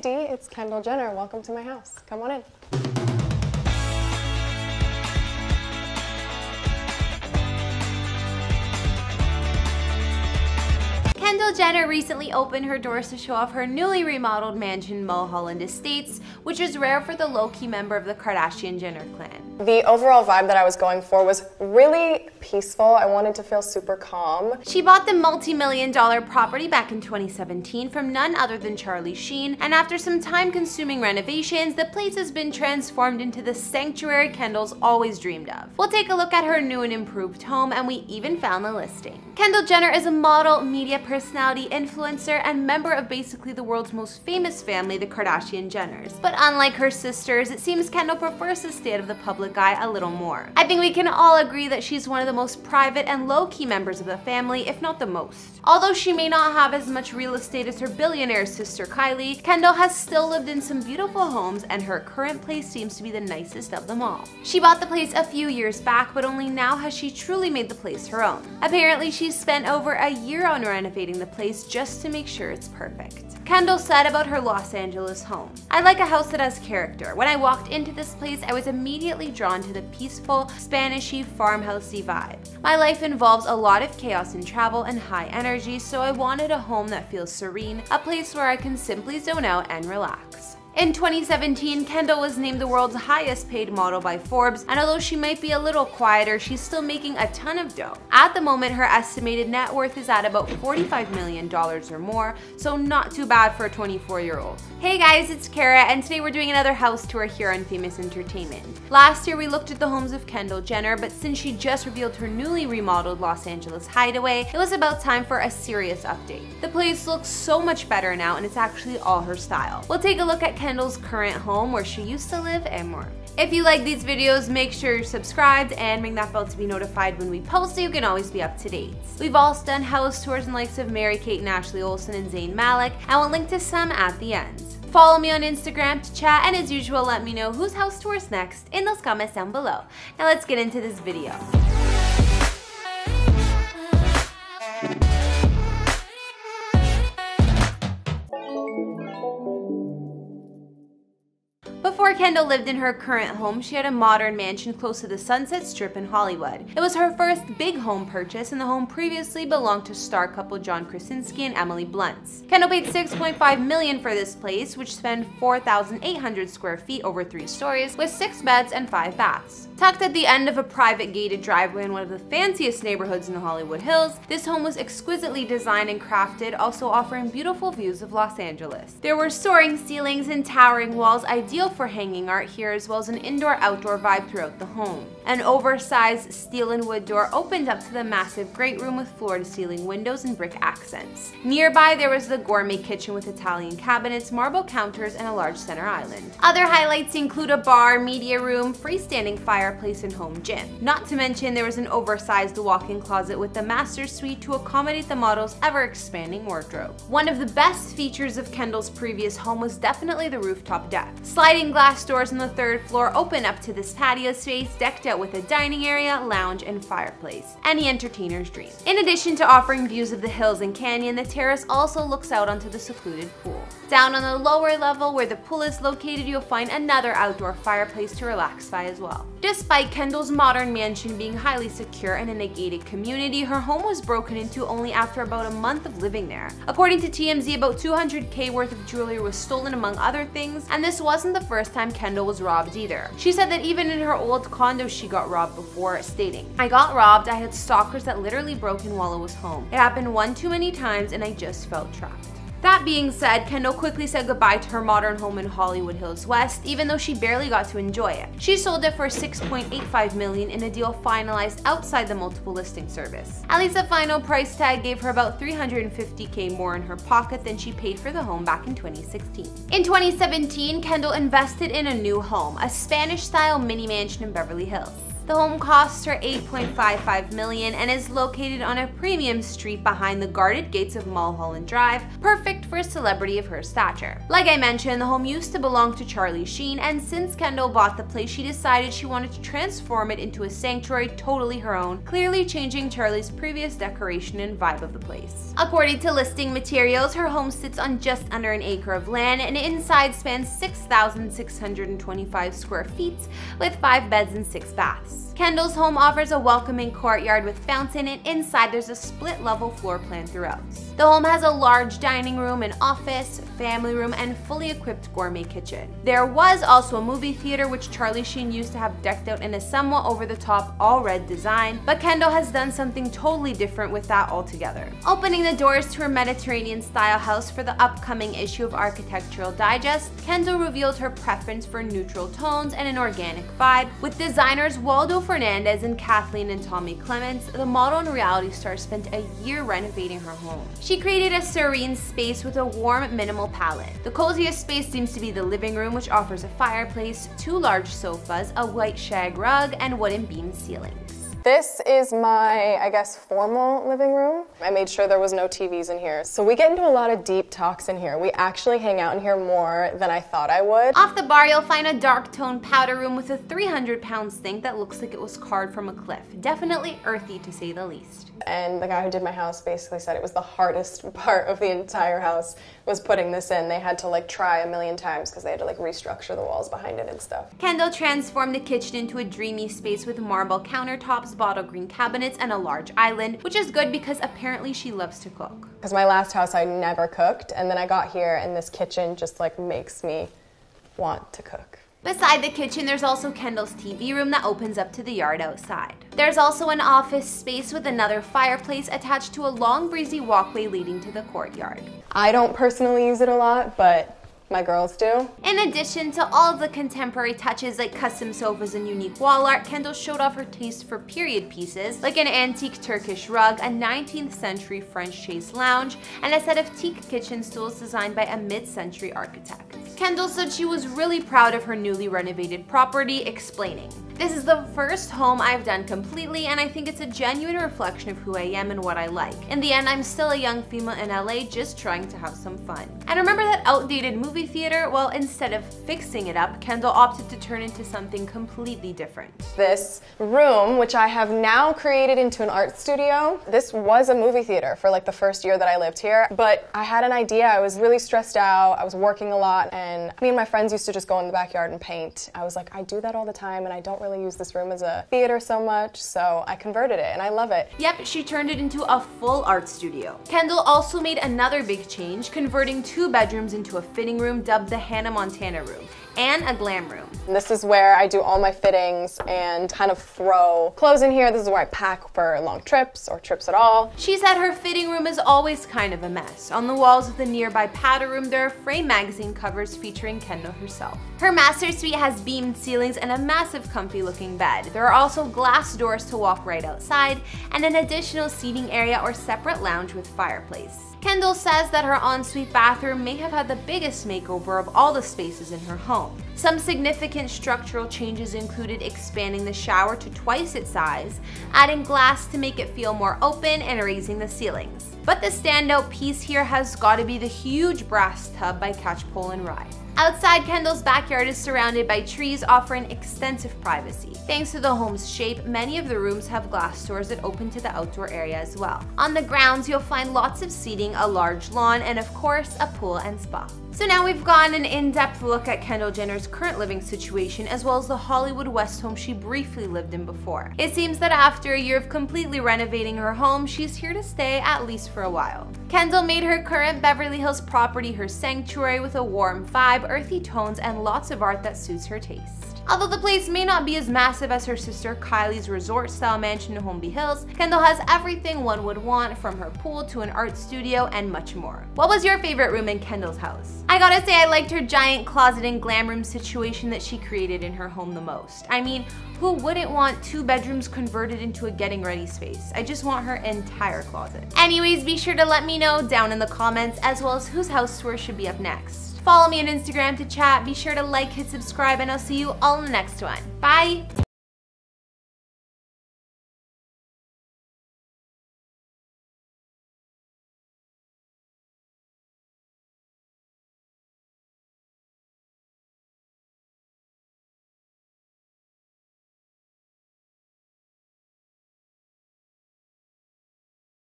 Hey Dee, it's Kendall Jenner. Welcome to my house. Come on in. Kendall Jenner recently opened her doors to show off her newly remodeled mansion, Mulholland Estates, which is rare for the low-key member of the Kardashian Jenner clan. The overall vibe that I was going for was really peaceful. I wanted to feel super calm. She bought the multi-million-dollar property back in 2017 from none other than Charlie Sheen, and after some time-consuming renovations, the place has been transformed into the sanctuary Kendall's always dreamed of. We'll take a look at her new and improved home, and we even found the listing. Kendall Jenner is a model, media personality, influencer, and member of basically the world's most famous family, the Kardashian Jenners. But unlike her sisters, it seems Kendall prefers to stay out of the public eye a little more. I think we can all agree that she's one of the most private and low-key members of the family, if not the most. Although she may not have as much real estate as her billionaire sister Kylie, Kendall has still lived in some beautiful homes, and her current place seems to be the nicest of them all. She bought the place a few years back, but only now has she truly made the place her own. Apparently, she's spent over a year on renovating the place just to make sure it's perfect. Kendall said about her Los Angeles home, "I like a house that has character. When I walked into this place, I was immediately drawn to the peaceful, Spanishy, farmhousey vibe. My life involves a lot of chaos and travel and high energy, so I wanted a home that feels serene, a place where I can simply zone out and relax." In 2017, Kendall was named the world's highest paid model by Forbes, and although she might be a little quieter, she's still making a ton of dough. At the moment, her estimated net worth is at about $45 million or more, so not too bad for a 24-year-old. Hey guys, it's Kara, and today we're doing another house tour here on Famous Entertainment. Last year, we looked at the homes of Kendall Jenner, but since she just revealed her newly remodeled Los Angeles hideaway, it was about time for a serious update. The place looks so much better now, and it's actually all her style. We'll take a look at Kendall's current home, where she used to live, and more. If you like these videos, make sure you're subscribed and ring that bell to be notified when we post so you can always be up to date. We've also done house tours in the likes of Mary-Kate and Ashley Olsen and Zayn Malik, and we'll link to some at the end. Follow me on Instagram to chat, and as usual, let me know whose house tour is next in those comments down below. Now let's get into this video. Before Kendall lived in her current home, she had a modern mansion close to the Sunset Strip in Hollywood. It was her first big home purchase, and the home previously belonged to star couple John Krasinski and Emily Blunt. Kendall paid $6.5 million for this place, which spanned 4,800 square feet over 3 stories, with 6 beds and 5 baths. Tucked at the end of a private gated driveway in one of the fanciest neighborhoods in the Hollywood Hills, this home was exquisitely designed and crafted, also offering beautiful views of Los Angeles. There were soaring ceilings and towering walls, ideal for hanging art here, as well as an indoor-outdoor vibe throughout the home. An oversized steel and wood door opened up to the massive great room with floor-to-ceiling windows and brick accents. Nearby, there was the gourmet kitchen with Italian cabinets, marble counters, and a large center island. Other highlights include a bar, media room, freestanding fireplace, and home gym. Not to mention, there was an oversized walk-in closet with the master suite to accommodate the model's ever-expanding wardrobe. One of the best features of Kendall's previous home was definitely the rooftop deck. Sliding glass doors on the 3rd floor open up to this patio space, decked out with a dining area, lounge, and fireplace. Any entertainer's dream. In addition to offering views of the hills and canyon, the terrace also looks out onto the secluded pool. Down on the lower level, where the pool is located, you'll find another outdoor fireplace to relax by as well. Despite Kendall's modern mansion being highly secure and in a gated community, her home was broken into only after about a month of living there. According to TMZ, about $200K worth of jewelry was stolen, among other things, and this wasn't the first time Kendall was robbed either. She said that even in her old condo she got robbed before, stating, "I got robbed, I had stalkers that literally broke in while I was home. It happened one too many times and I just felt trapped." That being said, Kendall quickly said goodbye to her modern home in Hollywood Hills West, even though she barely got to enjoy it. She sold it for $6.85 million in a deal finalized outside the multiple listing service. At least the final price tag gave her about $350K more in her pocket than she paid for the home back in 2016. In 2017, Kendall invested in a new home, a Spanish-style mini mansion in Beverly Hills. The home cost her $8.55 million and is located on a premium street behind the guarded gates of Mulholland Drive, perfect for a celebrity of her stature. Like I mentioned, the home used to belong to Charlie Sheen, and since Kendall bought the place, she decided she wanted to transform it into a sanctuary totally her own, clearly changing Charlie's previous decoration and vibe of the place. According to listing materials, her home sits on just under an acre of land and inside spans 6,625 square feet with 5 beds and 6 baths. Kendall's home offers a welcoming courtyard with fountain, and inside there's a split-level floor plan throughout. The home has a large dining room, an office, family room, and fully equipped gourmet kitchen. There was also a movie theater which Charlie Sheen used to have decked out in a somewhat over-the-top all-red design, but Kendall has done something totally different with that altogether. Opening the doors to her Mediterranean-style house for the upcoming issue of Architectural Digest, Kendall revealed her preference for neutral tones and an organic vibe. With designers Waldo Fernandez and Kathleen and Tommy Clements, the model and reality star spent a year renovating her home. She created a serene space with a warm, minimal palette. The coziest space seems to be the living room, which offers a fireplace, 2 large sofas, a white shag rug, and wooden beam ceilings. This is my, I guess, formal living room. I made sure there was no TVs in here. So we get into a lot of deep talks in here. We actually hang out in here more than I thought I would. Off the bar, you'll find a dark toned powder room with a 300-pound sink that looks like it was carved from a cliff. Definitely earthy, to say the least. And the guy who did my house basically said it was the hardest part of the entire house was putting this in. They had to try a million times because they had to restructure the walls behind it and stuff. Kendall transformed the kitchen into a dreamy space with marble countertops, bottle green cabinets, and a large island, which is good because apparently she loves to cook. Because my last house I never cooked, and then I got here and this kitchen just makes me want to cook. Beside the kitchen, there's also Kendall's TV room that opens up to the yard outside. There's also an office space with another fireplace attached to a long breezy walkway leading to the courtyard. I don't personally use it a lot, but my girls do. In addition to all of the contemporary touches like custom sofas and unique wall art, Kendall showed off her taste for period pieces like an antique Turkish rug, a 19th century French chaise lounge, and a set of teak kitchen stools designed by a mid-century architect. Kendall said she was really proud of her newly renovated property, explaining, "This is the first home I've done completely, and I think it's a genuine reflection of who I am and what I like. In the end, I'm still a young female in LA just trying to have some fun." And remember that outdated movie theater? Well, instead of fixing it up, Kendall opted to turn into something completely different. This room, which I have now created into an art studio, this was a movie theater for the first year that I lived here, but I had an idea. I was really stressed out, I was working a lot, and me and my friends used to just go in the backyard and paint. I was like, I do that all the time, and I don't really use this room as a theater so much, so I converted it, and I love it. Yep, she turned it into a full art studio. Kendall also made another big change, converting 2 bedrooms into a fitting room dubbed the Hannah Montana room, and a glam room. And this is where I do all my fittings and kind of throw clothes in here. This is where I pack for long trips or trips at all. She said her fitting room is always kind of a mess. On the walls of the nearby powder room, there are frame magazine covers featuring Kendall herself. Her master suite has beamed ceilings and a massive comfy looking bed. There are also glass doors to walk right outside and an additional seating area or separate lounge with fireplace. Kendall says that her ensuite bathroom may have had the biggest makeover of all the spaces in her home. Some significant structural changes included expanding the shower to twice its size, adding glass to make it feel more open, and raising the ceilings. But the standout piece here has got to be the huge brass tub by Catchpole and Ride. Outside, Kendall's backyard is surrounded by trees, offering extensive privacy. Thanks to the home's shape, many of the rooms have glass doors that open to the outdoor area as well. On the grounds, you'll find lots of seating, a large lawn, and of course, a pool and spa. So now we've gotten an in-depth look at Kendall Jenner's current living situation, as well as the Hollywood West home she briefly lived in before. It seems that after a year of completely renovating her home, she's here to stay at least for a while. Kendall made her current Beverly Hills property her sanctuary with a warm vibe, earthy tones, and lots of art that suits her taste. Although the place may not be as massive as her sister Kylie's resort-style mansion in Holmby Hills, Kendall has everything one would want, from her pool to an art studio and much more. What was your favorite room in Kendall's house? I gotta say I liked her giant closet and glam room situation that she created in her home the most. I mean, who wouldn't want 2 bedrooms converted into a getting ready space? I just want her entire closet. Anyways, be sure to let me know down in the comments, as well as whose house tour should be up next. Follow me on Instagram to chat, be sure to like, hit subscribe, and I'll see you all in the next one. Bye!